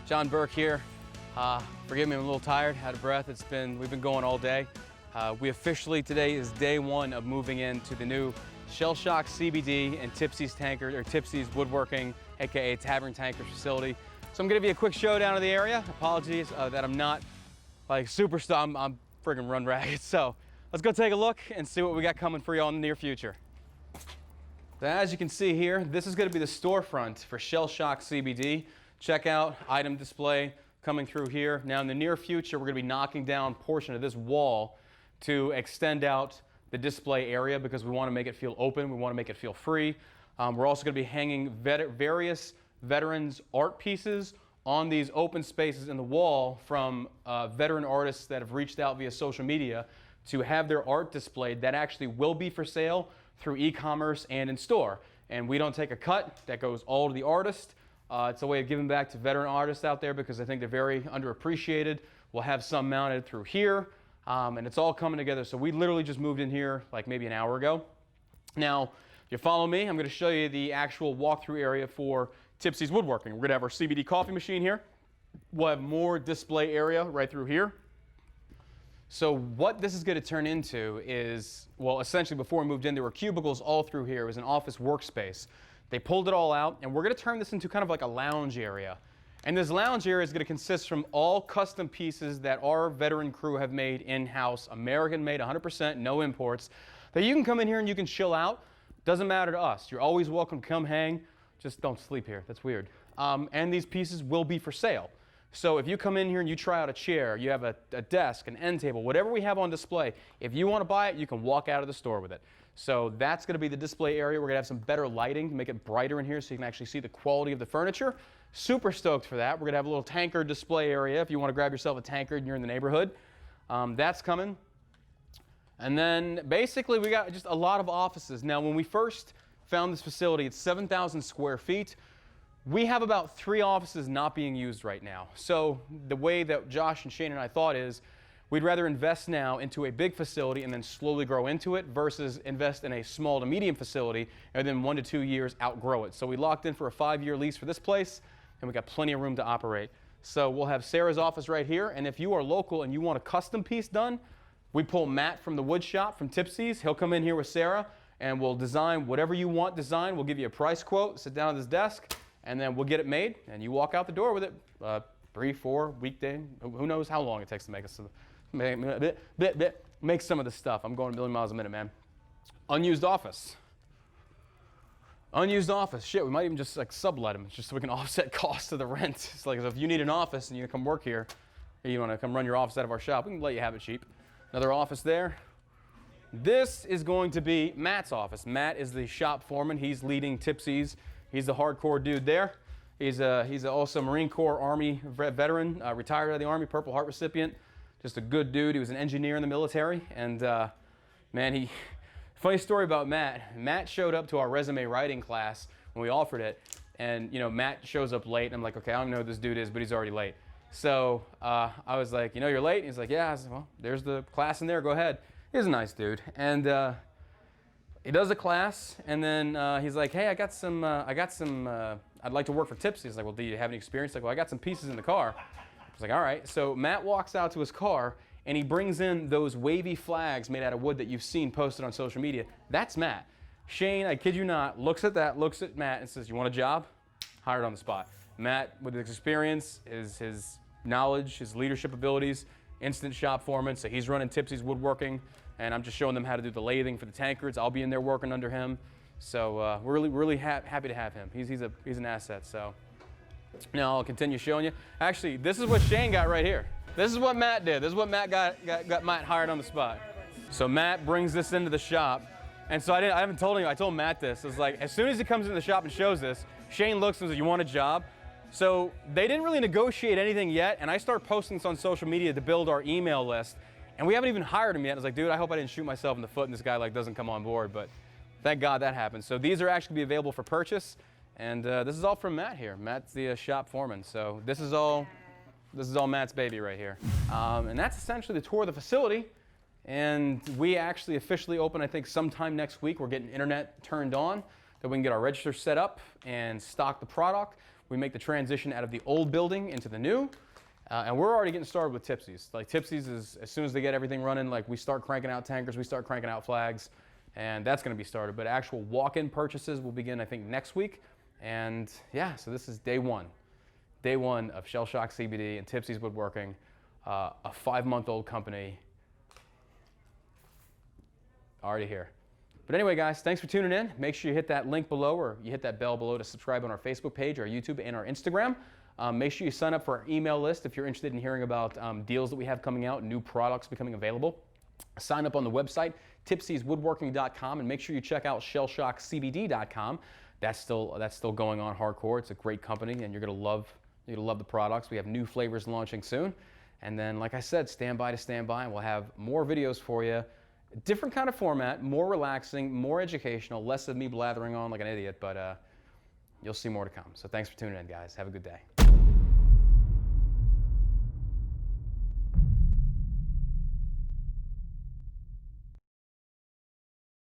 John Burke here. Forgive me, I'm a little tired, out of breath. We've been going all day. We officially, today is day one of moving into the new Shell Shock CBD and Tipsy's Woodworking, aka Tavern Tankers facility. So I'm gonna give you a quick showdown of the area. Apologies that I'm not like superstar, I'm friggin' run ragged. So let's go take a look and see what we got coming for you all in the near future. So as you can see here, this is gonna be the storefront for Shell Shock CBD. Check out item display coming through here. Now in the near future, we're gonna be knocking down a portion of this wall to extend out the display area because we wanna make it feel open, we wanna make it feel free. We're also gonna be hanging various veterans art pieces on these open spaces in the wall from veteran artists that have reached out via social media to have their art displayed that actually will be for sale through e-commerce and in store. And we don't take a cut, that goes all to the artist. It's a way of giving back to veteran artists out there because I think they're very underappreciated. We'll have some mounted through here, and it's all coming together. So we literally just moved in here like maybe an hour ago. Now, if you follow me, I'm gonna show you the actual walkthrough area for Tipsy's Woodworking. We're gonna have our CBD coffee machine here. We'll have more display area right through here. So what this is gonna turn into is, well, essentially before we moved in, there were cubicles all through here. It was an office workspace. They pulled it all out, and we're gonna turn this into kind of like a lounge area. And this lounge area is gonna consist from all custom pieces that our veteran crew have made in-house, American made, 100%, no imports, that you can come in here and you can chill out. Doesn't matter to us. You're always welcome to come hang. Just don't sleep here, that's weird. And these pieces will be for sale. So if you come in here and you try out a chair, you have a desk, an end table, whatever we have on display, if you wanna buy it, you can walk out of the store with it. So that's gonna be the display area. We're gonna have some better lighting to make it brighter in here so you can actually see the quality of the furniture. Super stoked for that. We're gonna have a little tankard display area if you wanna grab yourself a tankard and you're in the neighborhood. That's coming. And then basically we got just a lot of offices. Now when we first found this facility, it's 7,000 square feet. We have about 3 offices not being used right now. So the way that Josh and Shane and I thought is, we'd rather invest now into a big facility and then slowly grow into it versus invest in a small to medium facility and then 1 to 2 years outgrow it. So we locked in for a 5-year lease for this place and we got plenty of room to operate. So we'll have Sarah's office right here, and if you are local and you want a custom piece done, we pull Matt from the wood shop from Tipsy's. He'll come in here with Sarah and we'll design whatever you want designed. We'll give you a price quote, sit down at this desk, and then we'll get it made and you walk out the door with it. 3, 4 weekday, who knows how long it takes to make us. Make some of this stuff. I'm going a million miles a minute, man. Unused office. Unused office. Shit, we might even just like sublet them just so we can offset costs of the rent. It's like if you need an office and you come work here, or you want to come run your office out of our shop, we can let you have it cheap. Another office there. This is going to be Matt's office. Matt is the shop foreman. He's leading Tipsy's. He's the hardcore dude there. He's also Marine Corps Army veteran, retired out of the Army, Purple Heart recipient. Just a good dude. He was an engineer in the military, and man, funny story about Matt. Matt showed up to our resume writing class when we offered it, and you know, Matt shows up late, and I'm like, okay, I don't know who this dude is, but he's already late. So I was like, you know, you're late? And he's like, yeah. I said, well, there's the class in there, go ahead. He's a nice dude, and he does a class, and then he's like, hey, I'd like to work for Tipsy. He's like, well, do you have any experience? Like, well, I got some pieces in the car. I was like, all right. So Matt walks out to his car and he brings in those wavy flags made out of wood that you've seen posted on social media. That's Matt. Shane, I kid you not, looks at that, looks at Matt and says, you want a job? Hired on the spot. Matt, with his experience, his knowledge, his leadership abilities, instant shop foreman. So he's running Tipsy's Woodworking, and I'm just showing them how to do the lathing for the tankards. I'll be in there working under him. So we're really happy to have him. He's an asset. So. Now I'll continue showing you. Actually, this is what Shane got right here. This is what Matt did. This is what Matt got Matt hired on the spot. So Matt brings this into the shop. And so I haven't told him, I told Matt this. It's like, as soon as he comes into the shop and shows this, Shane looks and says, you want a job? So they didn't really negotiate anything yet. And I start posting this on social media to build our email list. And we haven't even hired him yet. I was like, dude, I hope I didn't shoot myself in the foot and this guy like doesn't come on board. But thank God that happened. So these are actually be available for purchase. And this is all from Matt here. Matt's the shop foreman. So this is all Matt's baby right here. And that's essentially the tour of the facility. And we actually officially open, I think, sometime next week. We're getting internet turned on, that we can get our register set up and stock the product. we make the transition out of the old building into the new. And we're already getting started with Tipsy's. Like Tipsy's is, as soon as they get everything running, like we start cranking out tankers, we start cranking out flags, and that's gonna be started. But actual walk-in purchases will begin, I think, next week. And yeah, so this is day one of Shell Shock CBD and Tipsy's Woodworking, a 5-month-old company, already here. But anyway, guys, thanks for tuning in. Make sure you hit that link below or you hit that bell below to subscribe on our Facebook page, our YouTube, and our Instagram. Make sure you sign up for our email list if you're interested in hearing about deals that we have coming out, new products becoming available. Sign up on the website, tipsyswoodworking.com, and make sure you check out shellshockcbd.com. That's still going on hardcore. It's a great company, and you're gonna love the products. We have new flavors launching soon. And then, like I said, stand by, and we'll have more videos for you. Different kind of format, more relaxing, more educational, less of me blathering on like an idiot, but you'll see more to come. So thanks for tuning in, guys. Have a good day.